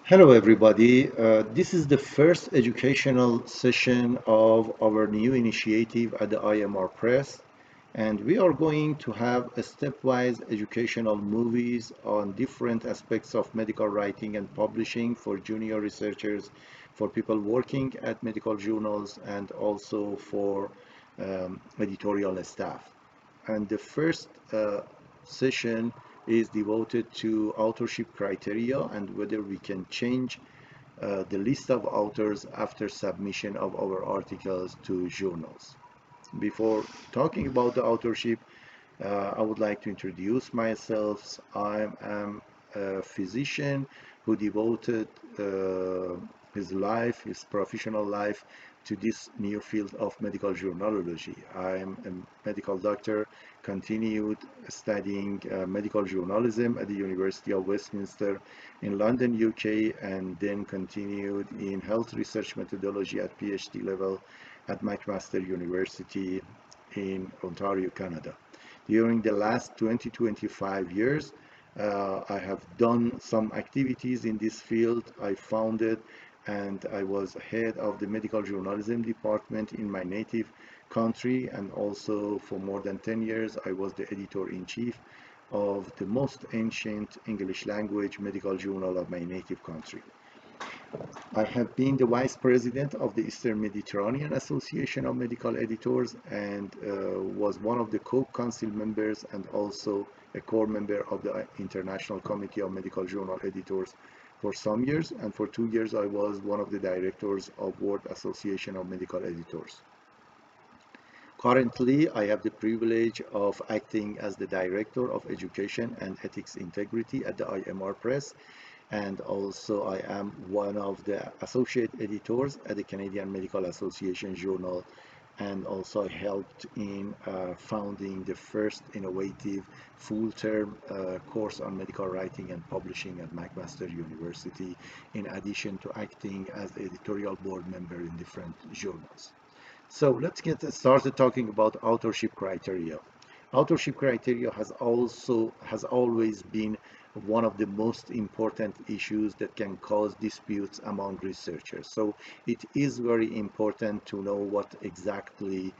Hello, everybody. This is the first educational session of our new initiative at the IMR Press, and we are going to have a stepwise educational movies on different aspects of medical writing and publishing for junior researchers, for people working at medical journals, and also for editorial staff. And the first session is devoted to authorship criteria and whether we can change the list of authors after submission of our articles to journals. Before talking about the authorship, I would like to introduce myself. I am a physician who devoted his life, his professional life, to this new field of medical journalism. I am a medical doctor, continued studying medical journalism at the University of Westminster in London, UK, and then continued in health research methodology at PhD level at McMaster University in Ontario, Canada. During the last 20-25 years, I have done some activities in this field. I founded and I was head of the medical journalism department in my native country, and also for more than 10 years I was the editor-in-chief of the most ancient English language medical journal of my native country. I have been the vice president of the Eastern Mediterranean Association of Medical Editors and was one of the co-council members and also a core member of the International Committee of Medical Journal Editors for some years, and for 2 years I was one of the directors of World Association of Medical Editors. Currently, I have the privilege of acting as the Director of Education and Ethics Integrity at the IMR Press, and also I am one of the associate editors at the Canadian Medical Association Journal, and also I helped in founding the first innovative full-term course on medical writing and publishing at McMaster University, in addition to acting as editorial board member in different journals. So let's get started talking about authorship criteria. Authorship criteria has always been one of the most important issues that can cause disputes among researchers. So it is very important to know what exactly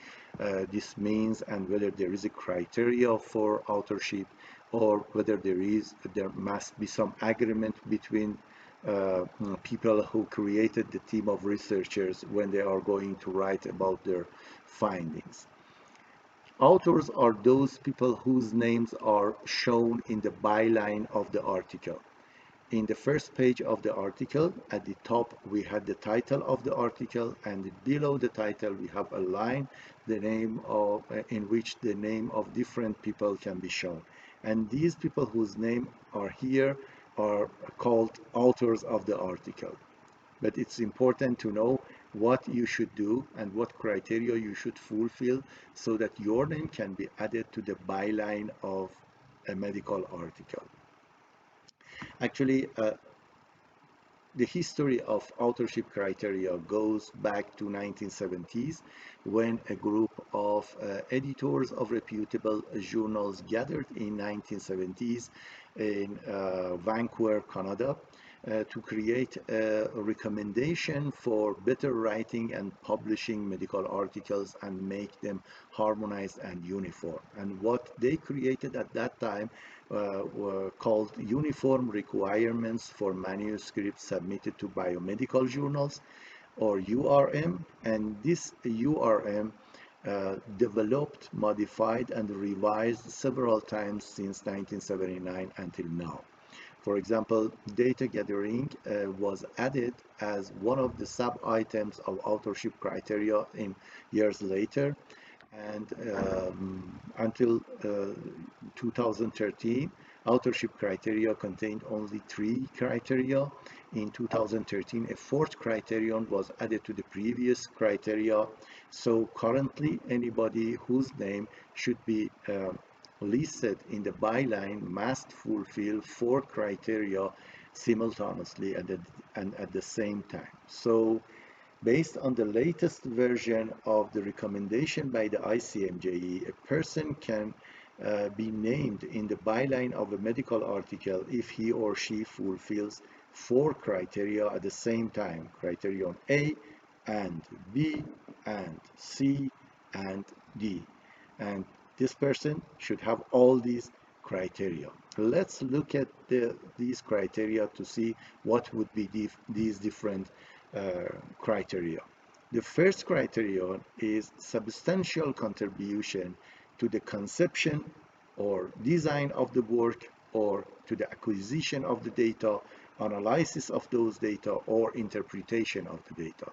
this means, and whether there is a criteria for authorship, or whether there must be some agreement between people who created the team of researchers when they are going to write about their findings. Authors are those people whose names are shown in the byline of the article. In the first page of the article, at the top, we had the title of the article, and below the title, we have a line, the name of, in which the name of different people can be shown. And these people whose name are here are called authors of the article. But it's important to know what you should do and what criteria you should fulfill so that your name can be added to the byline of a medical article. Actually, the history of authorship criteria goes back to 1970s, when a group of editors of reputable journals gathered in 1970s in Vancouver, Canada, to create a recommendation for better writing and publishing medical articles and make them harmonized and uniform. And what they created at that time were called Uniform Requirements for Manuscripts Submitted to Biomedical Journals, or URM. And this URM developed, modified, and revised several times since 1979 until now. For example, data gathering was added as one of the sub-items of authorship criteria in years later, and until 2013, authorship criteria contained only 3 criteria. In 2013, a fourth criterion was added to the previous criteria. So currently, anybody whose name should be listed in the byline must fulfill 4 criteria simultaneously and at the same time. So based on the latest version of the recommendation by the ICMJE, a person can be named in the byline of a medical article if he or she fulfills four criteria at the same time: criterion A and B and C and D. And this person should have all these criteria. Let's look at these criteria to see what would be these different criteria. The first criterion is substantial contribution to the conception or design of the work, or to the acquisition of the data, analysis of those data, or interpretation of the data.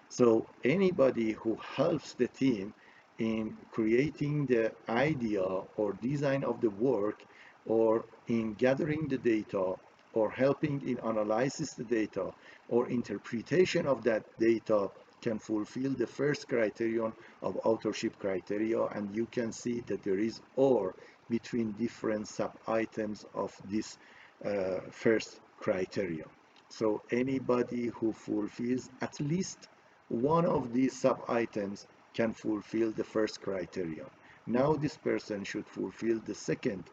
So anybody who helps the team in creating the idea or design of the work, or in gathering the data, or helping in analysis the data, or interpretation of that data, can fulfill the first criterion of authorship criteria. And you can see that there is or between different sub-items of this first criteria. So anybody who fulfills at least one of these sub-items can fulfill the first criterion. Now this person should fulfill the second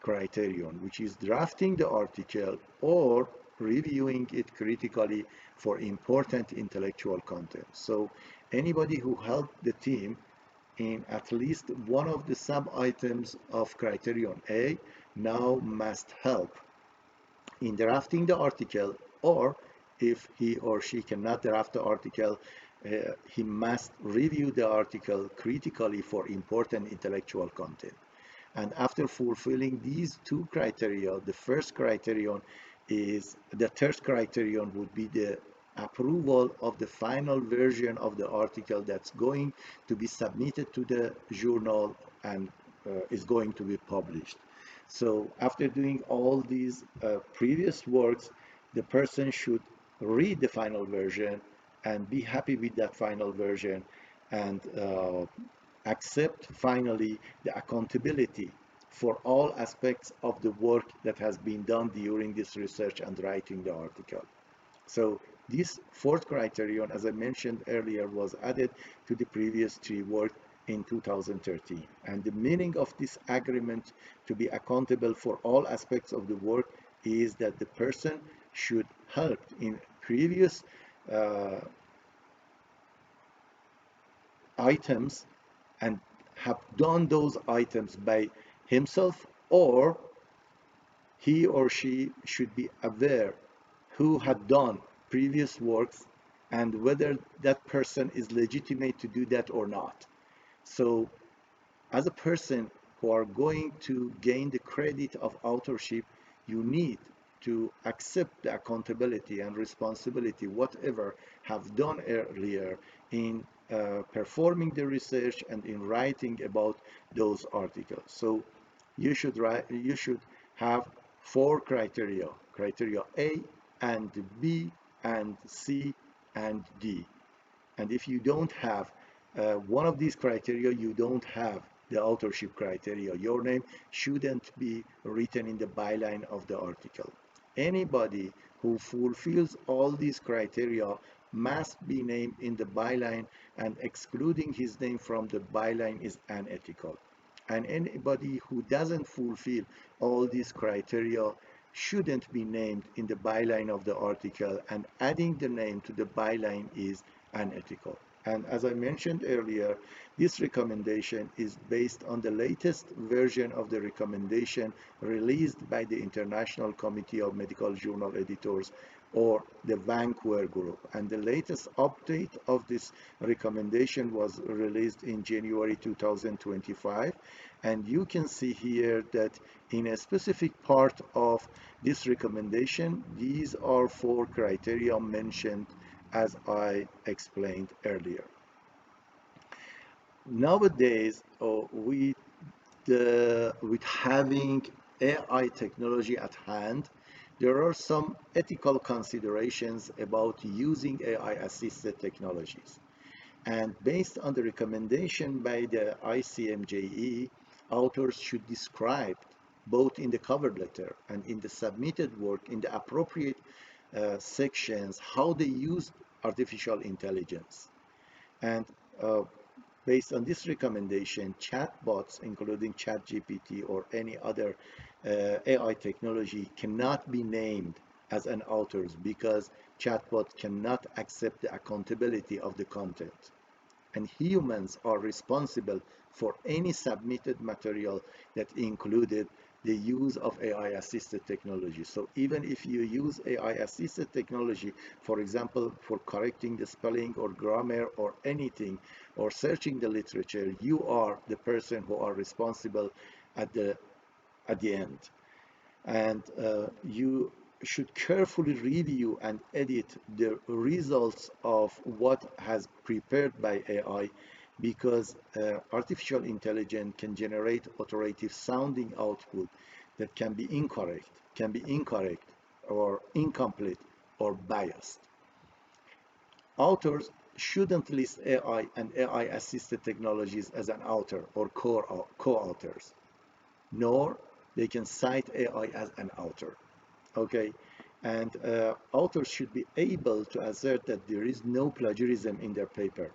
criterion, which is drafting the article or reviewing it critically for important intellectual content. So anybody who helped the team in at least one of the sub-items of criterion A now must help in drafting the article, or if he or she cannot draft the article, he must review the article critically for important intellectual content. And after fulfilling these two criteria, the first criterion is, the third criterion would be the approval of the final version of the article that's going to be submitted to the journal and is going to be published. So after doing all these previous works, the person should read the final version and be happy with that final version, and accept finally the accountability for all aspects of the work that has been done during this research and writing the article. So this fourth criterion, as I mentioned earlier, was added to the previous three work in 2013. And the meaning of this agreement to be accountable for all aspects of the work is that the person should help in previous items and have done those items by himself, or he or she should be aware who had done previous works and whether that person is legitimate to do that or not. So as a person who are going to gain the credit of authorship, you need to accept the accountability and responsibility, whatever have done earlier in performing the research and in writing about those articles. So you should have four criteria: criteria A and B and C and D. And if you don't have one of these criteria, you don't have the authorship criteria. Your name shouldn't be written in the byline of the article. Anybody who fulfills all these criteria must be named in the byline, and excluding his name from the byline is unethical. And anybody who doesn't fulfill all these criteria shouldn't be named in the byline of the article, and adding the name to the byline is unethical. And as I mentioned earlier, this recommendation is based on the latest version of the recommendation released by the International Committee of Medical Journal Editors, or the Vancouver Group. And the latest update of this recommendation was released in January 2025. And you can see here that in a specific part of this recommendation, these are four criteria mentioned as I explained earlier. Nowadays, with having AI technology at hand, there are some ethical considerations about using AI-assisted technologies. And based on the recommendation by the ICMJE, authors should describe both in the cover letter and in the submitted work in the appropriate sections how they use artificial intelligence. And based on this recommendation, chatbots, including ChatGPT or any other AI technology, cannot be named as an author because chatbot cannot accept the accountability of the content, and humans are responsible for any submitted material that included the use of AI assisted technology. So even if you use AI assisted technology, for example, for correcting the spelling or grammar or anything, or searching the literature, you are the person who are responsible at the end. And you should carefully review and edit the results of what has prepared by AI, because artificial intelligence can generate authoritative sounding output that can be incorrect or incomplete or biased. Authors shouldn't list AI and AI assisted technologies as an author or co-authors, nor they can cite AI as an author. Okay, and authors should be able to assert that there is no plagiarism in their paper.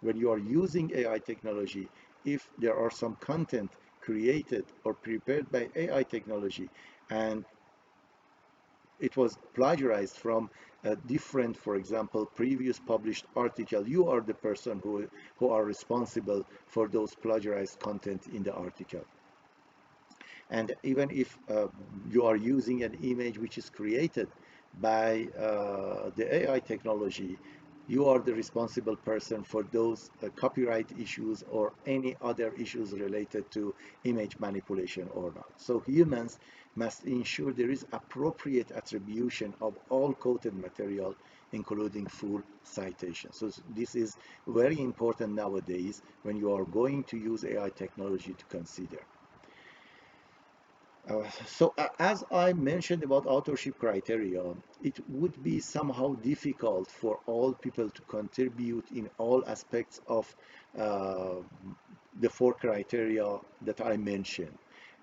When you are using AI technology, if there are some content created or prepared by AI technology and it was plagiarized from a different, for example, previous published article, you are the person who are responsible for those plagiarized content in the article. And even if you are using an image which is created by the AI technology, you are the responsible person for those copyright issues or any other issues related to image manipulation or not. So humans must ensure there is appropriate attribution of all quoted material, including full citation. So this is very important nowadays when you are going to use AI technology to consider. As I mentioned about authorship criteria, it would be somehow difficult for all people to contribute in all aspects of uh, the four criteria that I mentioned.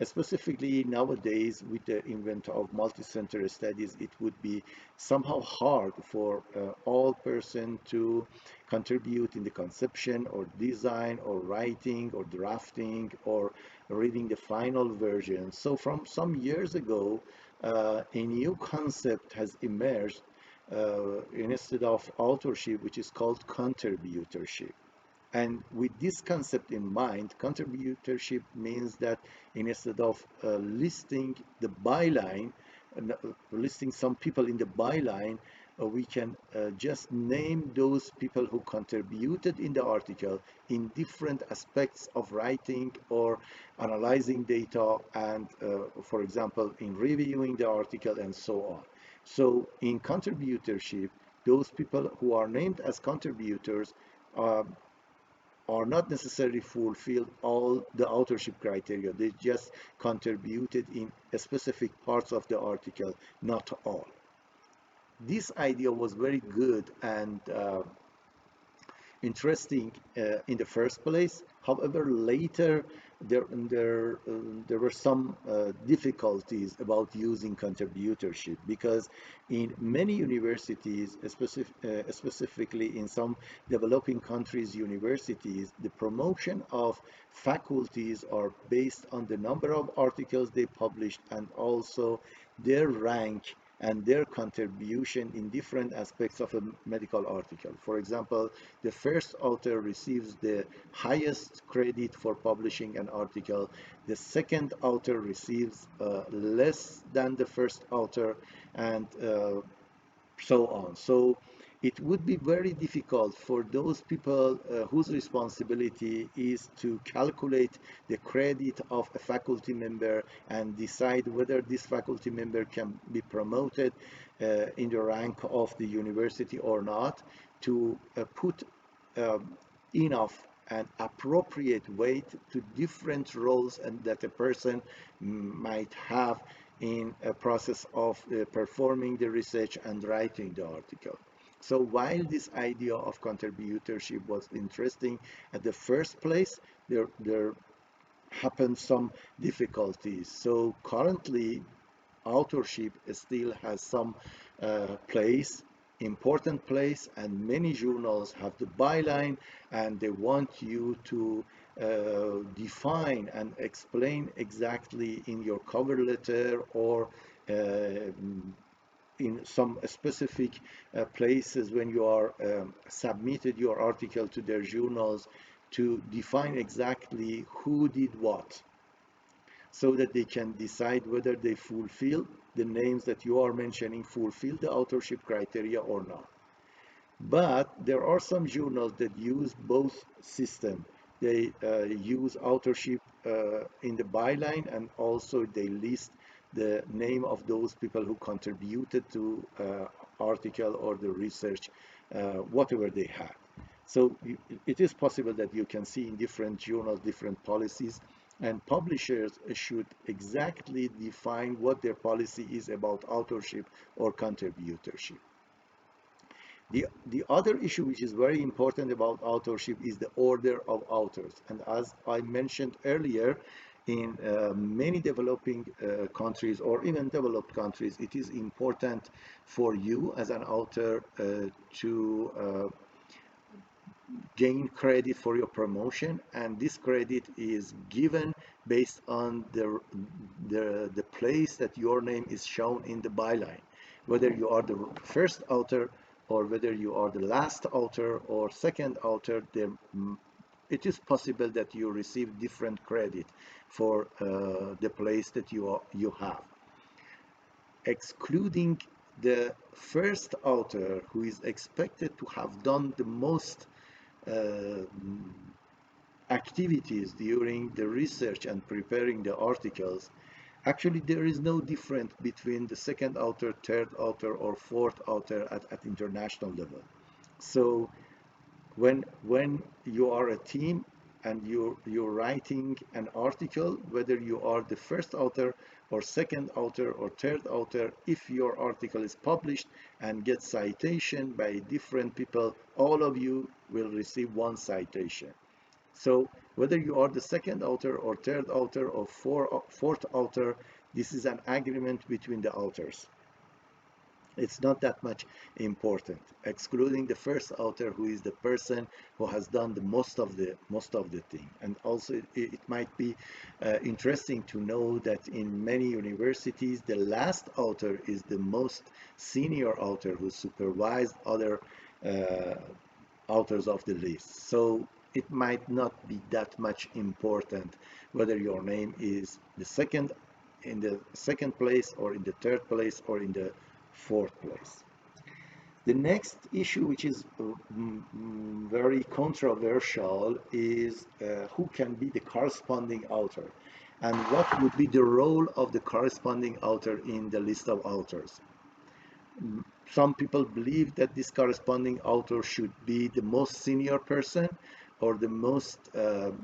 Specifically nowadays, with the invent of multi-center studies, it would be somehow hard for all person to contribute in the conception or design or writing or drafting or reading the final version. So from some years ago, a new concept has emerged instead of authorship, which is called contributorship. And with this concept in mind, contributorship means that instead of listing the byline, listing some people in the byline, we can just name those people who contributed in the article in different aspects of writing or analyzing data and, for example, in reviewing the article and so on. So in contributorship, those people who are named as contributors are not necessarily fulfill all the authorship criteria. They just contributed in specific parts of the article, not all. This idea was very good and interesting in the first place. However, later there were some difficulties about using contributorship, because in many universities, specifically in some developing countries universities, the promotion of faculties are based on the number of articles they published and also their rank and their contribution in different aspects of a medical article. For example, the first author receives the highest credit for publishing an article. The second author receives less than the first author, and so on. So it would be very difficult for those people whose responsibility is to calculate the credit of a faculty member and decide whether this faculty member can be promoted in the rank of the university or not, to put enough and appropriate weight to different roles and that a person might have in a process of performing the research and writing the article. So while this idea of contributorship was interesting at the first place, there happened some difficulties. So currently, authorship still has some important place, and many journals have the byline, and they want you to define and explain exactly in your cover letter or in some specific places when you are submitted your article to their journals to define exactly who did what so that they can decide whether they fulfill the names that you are mentioning fulfill the authorship criteria or not. But there are some journals that use both systems. They use authorship in the byline, and also they list the name of those people who contributed to article or the research, whatever they had. So it is possible that you can see in different journals different policies, and publishers should exactly define what their policy is about authorship or contributorship. The other issue which is very important about authorship is the order of authors. And as I mentioned earlier, in many developing countries or even developed countries, it is important for you as an author to gain credit for your promotion, and this credit is given based on the place that your name is shown in the byline, whether you are the first author or whether you are the last author or second author. There it is possible that you receive different credit for the place that you have, excluding the first author, who is expected to have done the most uh, activities during the research and preparing the articles. Actually, there is no difference between the second author, third author, or fourth author at international level. So when you are a team and you're writing an article, whether you are the first author or second author or third author, if your article is published and gets citation by different people, all of you will receive one citation. So whether you are the second author or third author or fourth author, this is an agreement between the authors. It's not that much important, excluding the first author, who is the person who has done the most of the thing. And also it might be interesting to know that in many universities the last author is the most senior author who supervised other uh, authors of the list. So it might not be that much important whether your name is the second in the second place or in the third place or in the fourth place. The next issue, which is very controversial, is who can be the corresponding author and what would be the role of the corresponding author in the list of authors. Some people believe that this corresponding author should be the most senior person or the most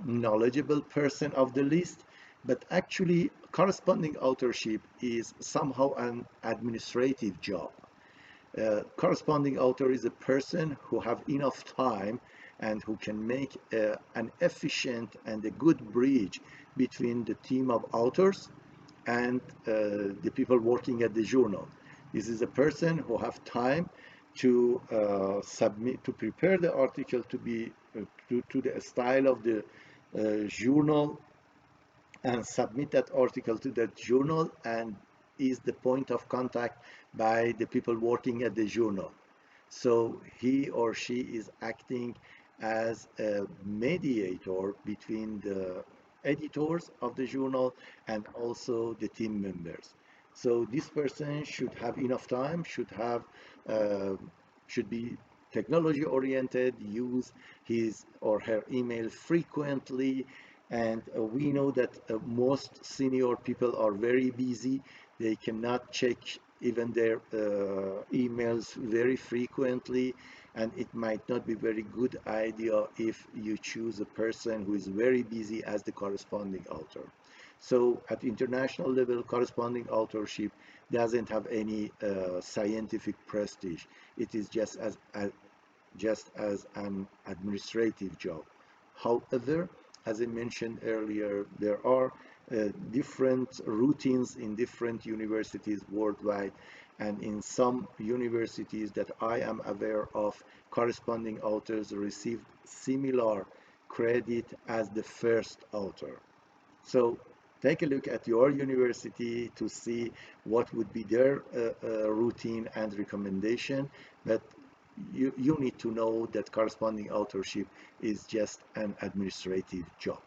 knowledgeable person of the list, but actually corresponding authorship is somehow an administrative job. Corresponding author is a person who have enough time and who can make an efficient and a good bridge between the team of authors and the people working at the journal. This is a person who have time to submit, to prepare the article to be to the style of the journal, and submit that article to that journal, and is the point of contact by the people working at the journal. So he or she is acting as a mediator between the editors of the journal and also the team members. So this person should have enough time, uh, should be technology oriented, use his or her email frequently, and we know that most senior people are very busy. They cannot check even their emails very frequently, and it might not be very good idea if you choose a person who is very busy as the corresponding author. So at international level, corresponding authorship doesn't have any scientific prestige. It is just as an administrative job. However, as I mentioned earlier, there are different routines in different universities worldwide, and in some universities that I am aware of, corresponding authors receive similar credit as the first author. So Take a look at your university to see what would be their routine and recommendation. But you need to know that corresponding authorship is just an administrative job.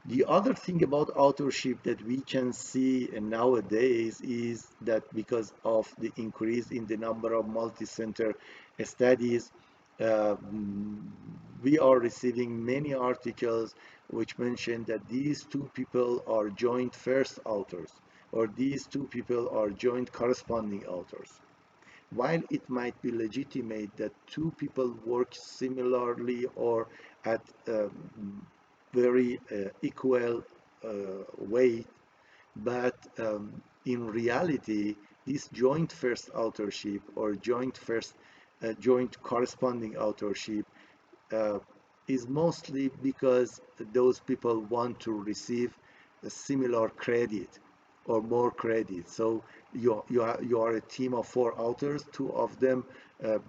The other thing about authorship that we can see nowadays is that because of the increase in the number of multi-center studies, we are receiving many articles which mention that these two people are joint first authors, or these two people are joint corresponding authors. While it might be legitimate that two people work similarly or at very equal weight, but in reality, this joint first authorship or joint corresponding authorship uh, is mostly because those people want to receive a similar credit or more credit. So you are a team of four authors. Two of them,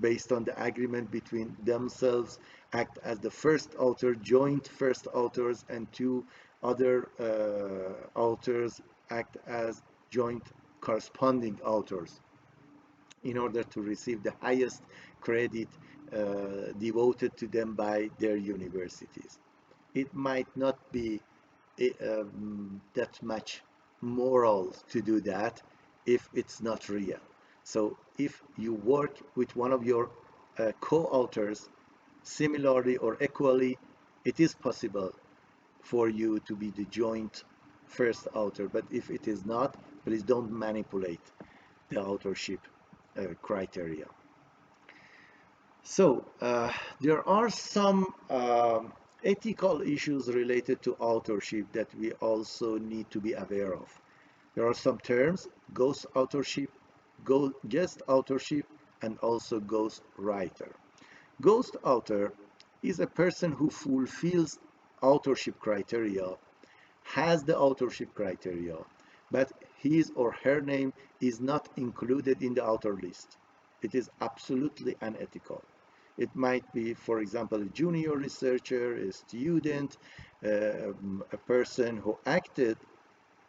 based on the agreement between themselves, act as the first author, joint first authors, and two other authors act as joint corresponding authors in order to receive the highest credit devoted to them by their universities. It might not be that much moral to do that if it's not real. So if you work with one of your co-authors similarly or equally, it is possible for you to be the joint first author. But if it is not, please don't manipulate the authorship criteria. So there are some ethical issues related to authorship that we also need to be aware of. There are some terms: ghost authorship, guest authorship, and also ghost writer. Ghost author is a person who fulfills authorship criteria, has the authorship criteria, but his or her name is not included in the author list. It is absolutely unethical. It might be, for example, a junior researcher, a student, a person who acted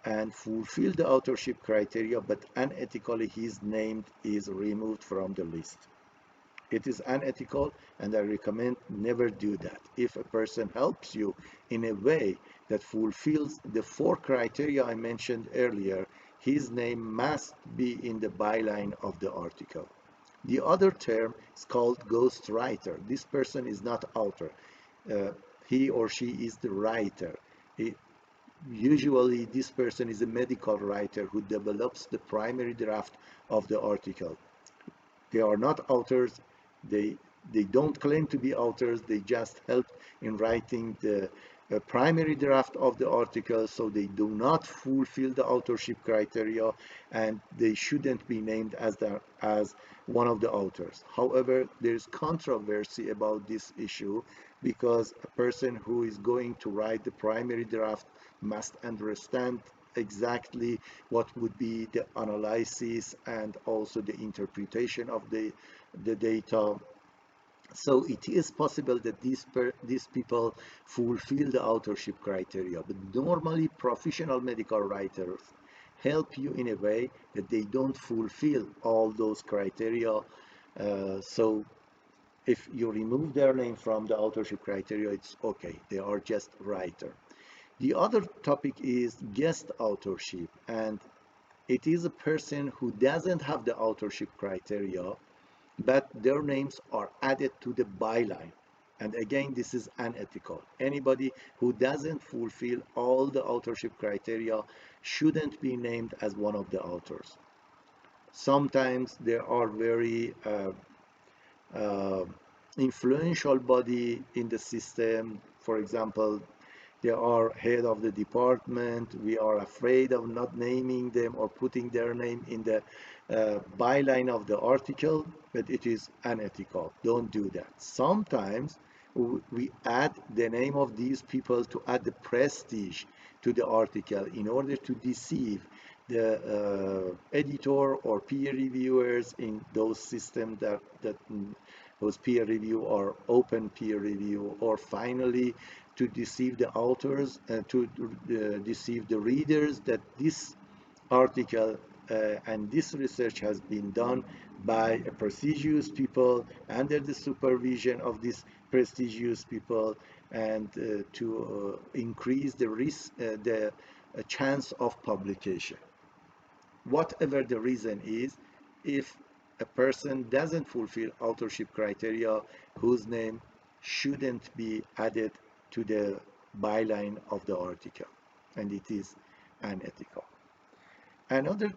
and fulfilled the authorship criteria, but unethically his name is removed from the list. It is unethical, and I recommend never do that. If a person helps you in a way that fulfills the four criteria I mentioned earlier, his name must be in the byline of the article. The other term is called ghostwriter. This person is not author. Uh, he or she is the writer. Usually, this person is a medical writer who develops the primary draft of the article. They are not authors. They they don't claim to be authors. They just help in writing the primary draft of the article, so they do not fulfill the authorship criteria, and they shouldn't be named as one of the authors. However, there is controversy about this issue because a person who is going to write the primary draft must understand exactly what would be the analysis and also the interpretation of the data. So it is possible that these people fulfill the authorship criteria, but normally professional medical writers help you in a way that they don't fulfill all those criteria. So if you remove their name from the authorship criteria, it's okay. They are just writer. The other topic is guest authorship, and it is a person who doesn't have the authorship criteria, but their names are added to the byline. And again, this is unethical. Anybody who doesn't fulfill all the authorship criteria shouldn't be named as one of the authors. Sometimes there are very uh, influential body in the system. For example, they are head of the department. We are afraid of not naming them or putting their name in the byline of the article, but it is unethical. Don't do that. Sometimes we add the name of these people to add the prestige to the article in order to deceive the editor or peer reviewers in those systems that those peer review or open peer review, or finally to deceive the authors, to deceive the readers that this article and this research has been done by prestigious people under the supervision of these prestigious people, and to increase the risk, the chance of publication. Whatever the reason is, if a person doesn't fulfill authorship criteria, whose name shouldn't be added to the byline of the article, and it is unethical. Another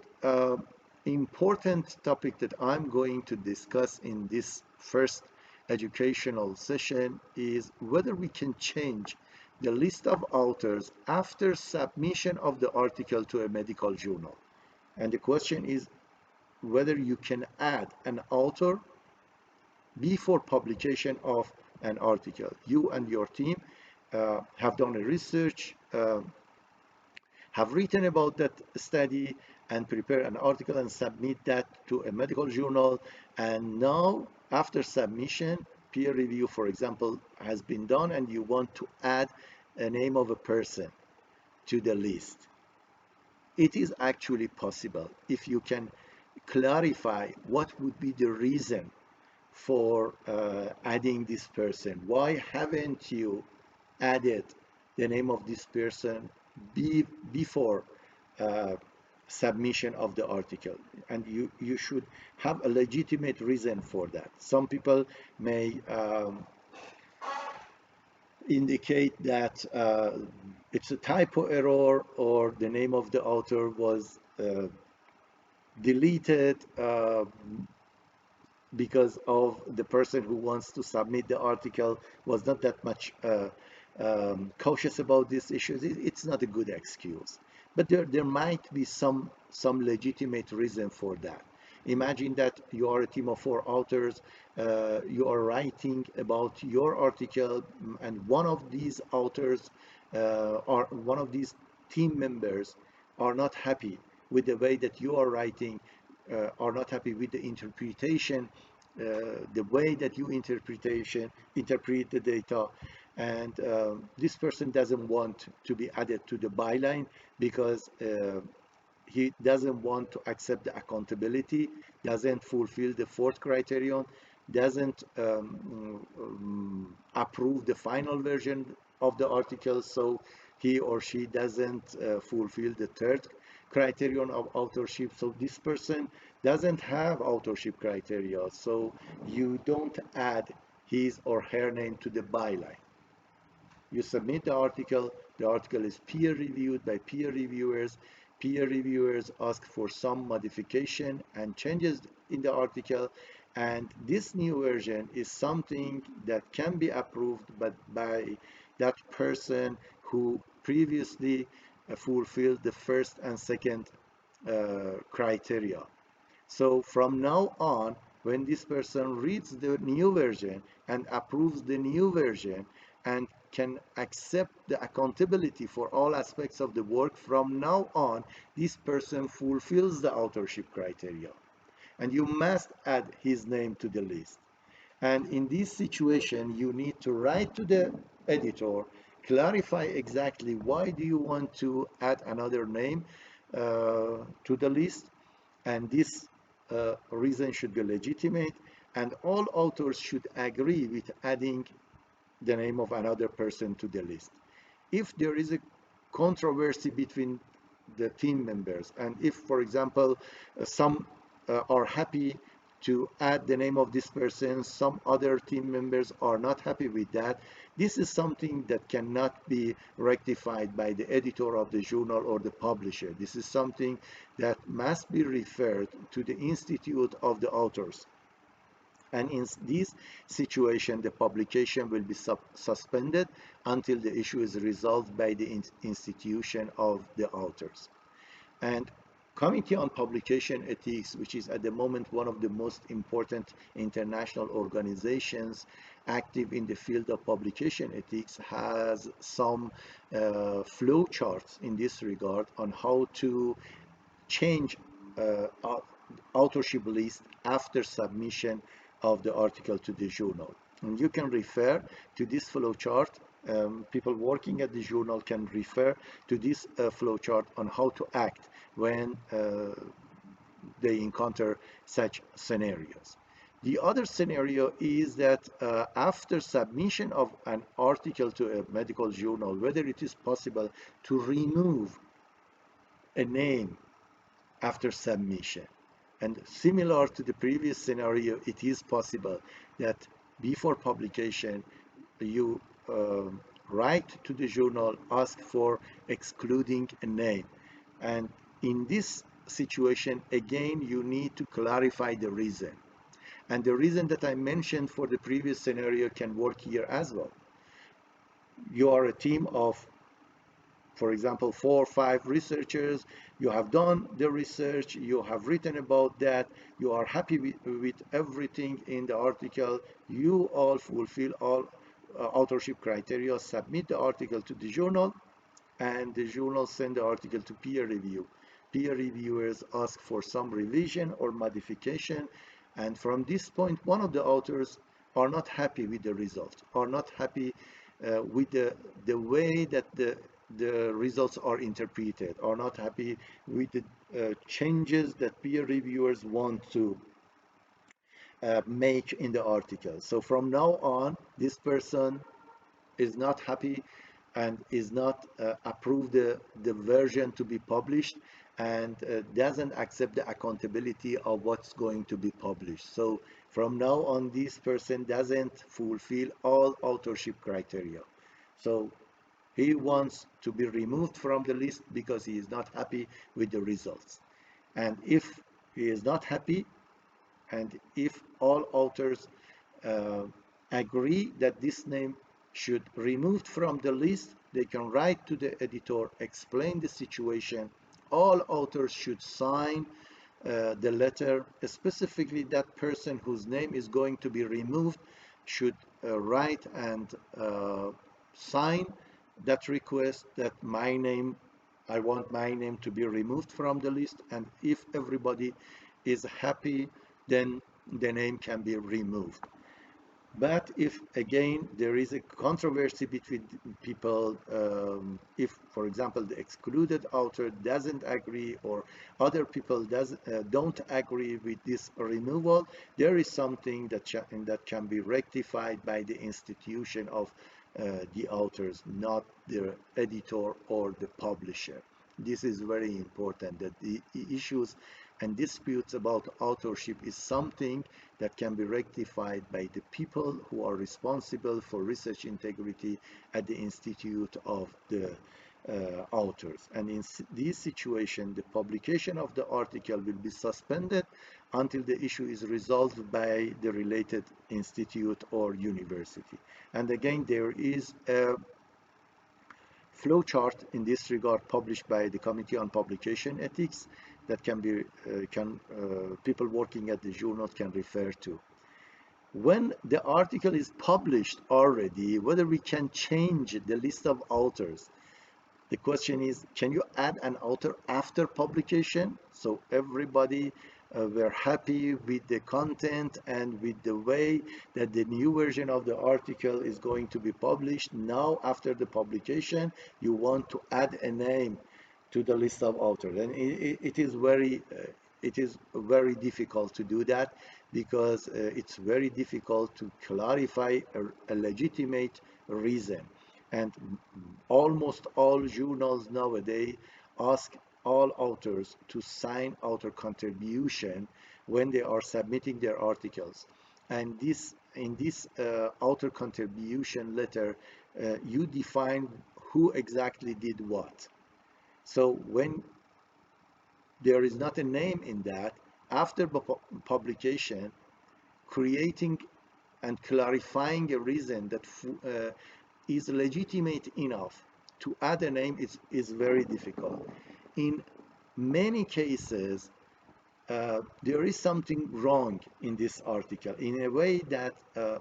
important topic that I'm going to discuss in this first educational session is whether we can change the list of authors after submission of the article to a medical journal. And the question is whether you can add an author before publication of an article. You and your team have done a research, have written about that study, and prepare an article and submit that to a medical journal. And now, after submission, peer review, for example, has been done, and you want to add a name of a person to the list. It is actually possible if you can clarify what would be the reason for adding this person. Why haven't you added the name of this person before uh, submission of the article? And you should have a legitimate reason for that. Some people may indicate that it's a typo error, or the name of the author was deleted because of the person who wants to submit the article was not that much cautious about these issues. It's not a good excuse, but there might be some legitimate reason for that. Imagine that you are a team of 4 authors, you are writing about your article, and one of these authors or one of these team members are not happy with the way that you are writing, are not happy with the interpretation, the way that you interpret the data, and this person doesn't want to be added to the byline because he doesn't want to accept the accountability, doesn't fulfill the fourth criterion, doesn't approve the final version of the article, so he or she doesn't fulfill the third criterion of authorship. So this person doesn't have authorship criteria, so you don't add his or her name to the byline. You submit the article is peer reviewed by peer reviewers. Peer reviewers ask for some modification and changes in the article, and this new version is something that can be approved by that person who previously fulfilled the first and second criteria. So from now on, when this person reads the new version and approves the new version and can accept the accountability for all aspects of the work, from now on, this person fulfills the authorship criteria. And you must add his name to the list. And in this situation, you need to write to the editor, clarify exactly why do you want to add another name to the list, and this reason should be legitimate, and all authors should agree with adding the name of another person to the list. If there is a controversy between the team members, and if, for example, some are happy to add the name of this person, some other team members are not happy with that, this is something that cannot be rectified by the editor of the journal or the publisher. This is something that must be referred to the Institute of the Authors. And in this situation, the publication will be suspended until the issue is resolved by the institution of the authors. And Committee on Publication Ethics, which is at the moment one of the most important international organizations active in the field of publication ethics, has some flow charts in this regard on how to change authorship list after submission of the article to the journal. And you can refer to this flow chart People working at the journal can refer to this flowchart on how to act when they encounter such scenarios. The other scenario is that after submission of an article to a medical journal, whether it is possible to remove a name after submission. And similar to the previous scenario, it is possible that before publication, you write to the journal, ask for excluding a name. And in this situation, again, you need to clarify the reason. And the reason that I mentioned for the previous scenario can work here as well. You are a team of, for example, 4 or 5 researchers. You have done the research, you have written about that, you are happy with everything in the article, you all fulfill all authorship criteria, submit the article to the journal, and the journal send the article to peer review. Peer reviewers ask for some revision or modification, and from this point, one of the authors are not happy with the result, are not happy with the way that the results are interpreted, are not happy with the changes that peer reviewers want to make in the article. So from now on, this person is not happy and is not approve the version to be published, and doesn't accept the accountability of what's going to be published. So from now on, this person doesn't fulfill all authorship criteria. So he wants to be removed from the list because he is not happy with the results. And if he is not happy, and if all authors uh, agree that this name should be removed from the list, they can write to the editor, explain the situation. All authors should sign the letter. Specifically, that person whose name is going to be removed should write and sign that request, that my name, I want my name to be removed from the list. And if everybody is happy, then the name can be removed. But if again there is a controversy between people, if, for example, the excluded author doesn't agree, or other people don't agree with this removal, there is something that can be rectified by the institution of the authors, not the editor or the publisher. This is very important, that the issues and disputes about authorship is something that can be rectified by the people who are responsible for research integrity at the Institute of the authors. And in this situation, the publication of the article will be suspended until the issue is resolved by the related institute or university. And again, there is a flowchart in this regard published by the Committee on Publication Ethics that people working at the journal can refer to. When the article is published already, whether we can change the list of authors. The question is, can you add an author after publication? So everybody were happy with the content and with the way that the new version of the article is going to be published. Now, after the publication, you want to add a name to the list of authors, and it is very difficult to do that, because it's very difficult to clarify a legitimate reason. And almost all journals nowadays ask all authors to sign author contribution when they are submitting their articles. And in this author contribution letter, you define who exactly did what. So when there is not a name in that, after publication, creating and clarifying a reason that is legitimate enough to add a name is very difficult. In many cases, there is something wrong in this article, in a way that,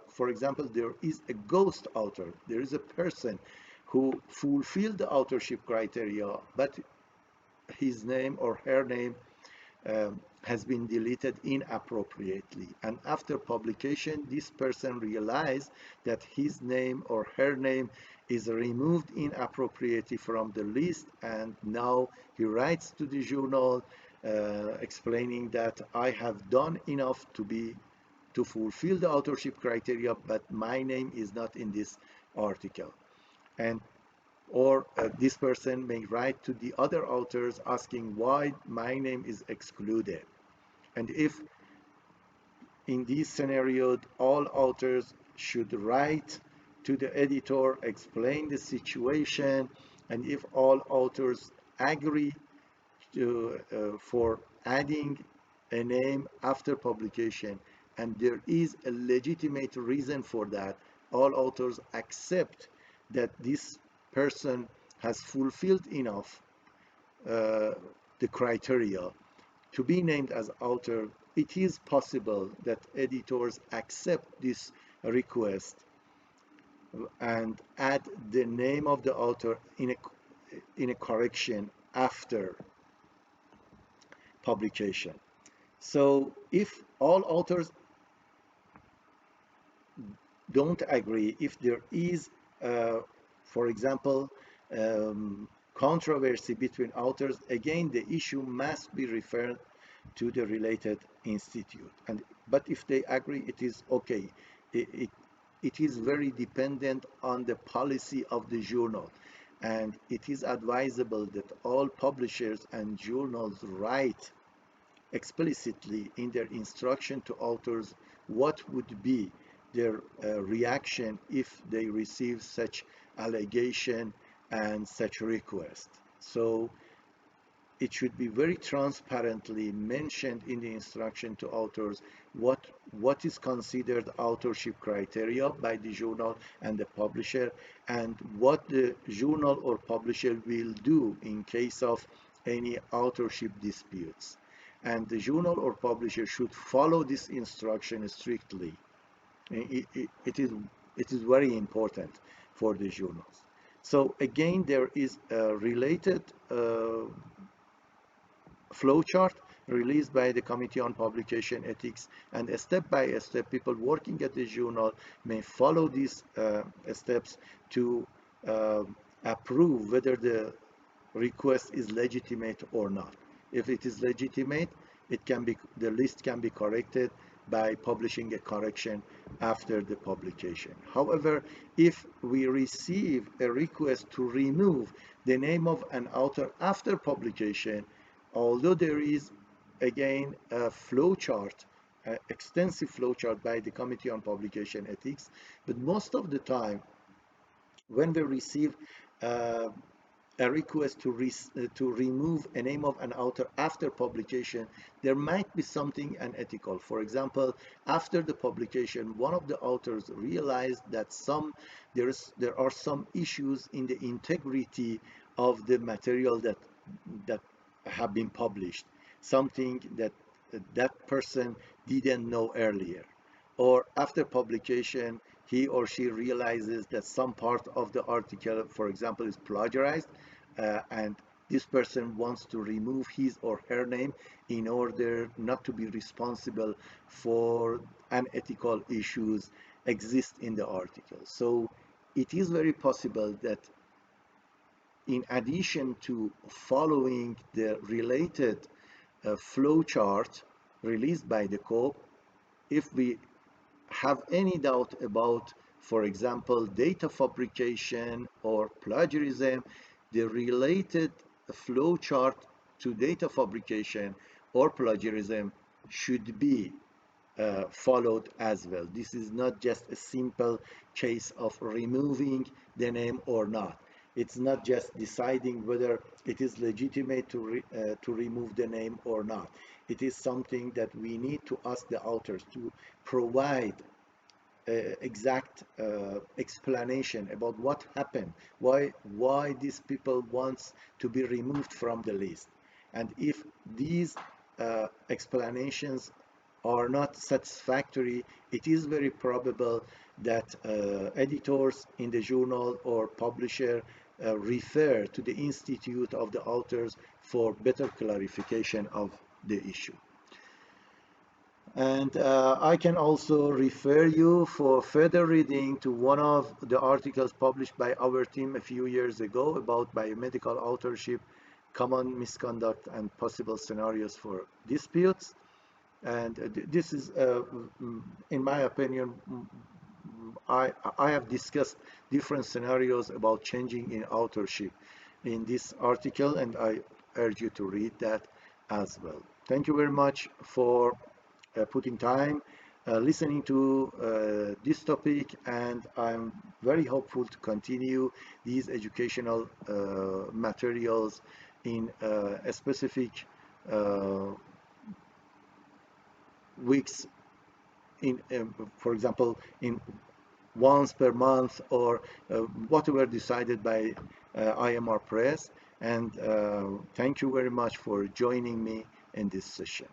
for example, there is a ghost author. There is a person who fulfilled the authorship criteria, but his name or her name has been deleted inappropriately, and after publication this person realized that his name or her name is removed inappropriately from the list, and now he writes to the journal explaining that I have done enough to fulfill the authorship criteria, but my name is not in this article. And or this person may write to the other authors asking why my name is excluded. And if in this scenario all authors should write to the editor, explain the situation, and if all authors agree for adding a name after publication, and there is a legitimate reason for that, all authors accept that this person has fulfilled enough uh, the criteria to be named as author, it is possible that editors accept this request and add the name of the author in a correction after publication. So if all authors don't agree, if there is, for example, controversy between authors, again, the issue must be referred to the related institute. But if they agree, it is okay. It, it is very dependent on the policy of the journal. And it is advisable that all publishers and journals write explicitly in their instruction to authors what would be their reaction if they receive such allegation and such request. So it should be very transparently mentioned in the instruction to authors what is considered authorship criteria by the journal and the publisher, and what the journal or publisher will do in case of any authorship disputes. And the journal or publisher should follow this instruction strictly. It is very important for the journals. So again, there is a related flowchart released by the Committee on Publication Ethics, and step by step people working at the journal may follow these steps to uh, approve whether the request is legitimate or not. If it is legitimate, the list can be corrected by publishing a correction after the publication. However, if we receive a request to remove the name of an author after publication, although there is again a flowchart, extensive flowchart by the Committee on Publication Ethics, but most of the time when we receive uh, a request to remove a name of an author after publication, there might be something unethical. For example, after the publication, one of the authors realized that there are some issues in the integrity of the material that have been published, something that person didn't know earlier. Or after publication, he or she realizes that some part of the article, for example, is plagiarized, and this person wants to remove his or her name in order not to be responsible for unethical issues exist in the article. So it is very possible that in addition to following the related flowchart released by the COPE, if we have any doubt about, for example, data fabrication or plagiarism, the related flowchart to data fabrication or plagiarism should be followed as well. This is not just a simple case of removing the name or not. It's not just deciding whether it is legitimate to remove the name or not. It is something that we need to ask the authors to provide exact explanation about what happened, why these people wants to be removed from the list. And if these explanations are not satisfactory, it is very probable that editors in the journal or publisher refer to the institute of the authors for better clarification of the issue. And I can also refer you for further reading to one of the articles published by our team a few years ago about biomedical authorship, common misconduct, and possible scenarios for disputes. And this is, in my opinion, I have discussed different scenarios about changing in authorship in this article, and I urge you to read that as well. Thank you very much for putting time listening to this topic, and I'm very hopeful to continue these educational materials in a specific uh, weeks in, for example, in once per month or whatever decided by IMR Press. And thank you very much for joining me in this session.